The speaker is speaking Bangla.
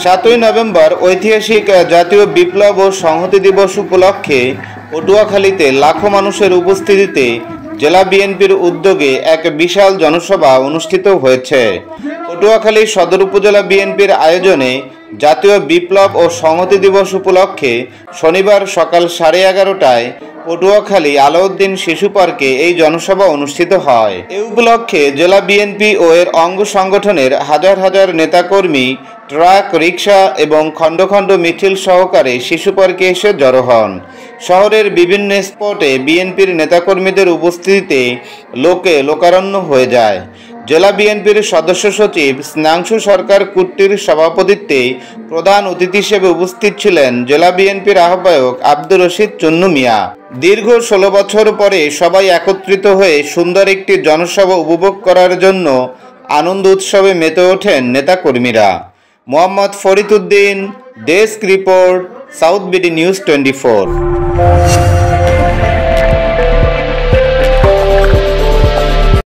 7ই নভেম্বর ঐতিহাসিক জাতীয় বিপ্লব ও সংহতি দিবস উপলক্ষে পটুয়াখালীতে লাখো মানুষের উপস্থিতিতে জেলা বিএনপির উদ্যোগে এক বিশাল জনসভা অনুষ্ঠিত হয়েছে। পটুয়াখালী সদর উপজেলা বিএনপির আয়োজনে জাতীয় বিপ্লব ও সংহতি দিবস উপলক্ষে শনিবার সকাল 11:30টায় পটুয়াখালী আলাউদ্দিন শিশু পার্কে এই জনসভা অনুষ্ঠিত হয়। এই উপলক্ষে জেলা বিএনপি ও এর অঙ্গ সংগঠনের হাজার হাজার নেতাকর্মী ট্রাক, রিক্সা এবং খণ্ড খণ্ড মিছিল সহকারে শিশু পার্কে এসে জড়ো হন। শহরের বিভিন্ন স্পটে বিএনপির নেতাকর্মীদের উপস্থিতিতে লোকে লোকারণ্য হয়ে যায়। জেলা বিএনপির সদস্য সচিব স্নাংশু সরকার কুট্টির সভাপতিত্বে প্রধান অতিথি হিসেবে উপস্থিত ছিলেন জেলা বিএনপির আহ্বায়ক আব্দুর রশিদ চুন্নু মিয়া। দীর্ঘ 16 বছর পরে সবাই একত্রিত হয়ে সুন্দর একটি জনসভা উপভোগ করার জন্য আনন্দ উৎসবে মেতে ওঠেন নেতাকর্মীরা। Mohammad Farid Uddin, desk report, south BD news 24।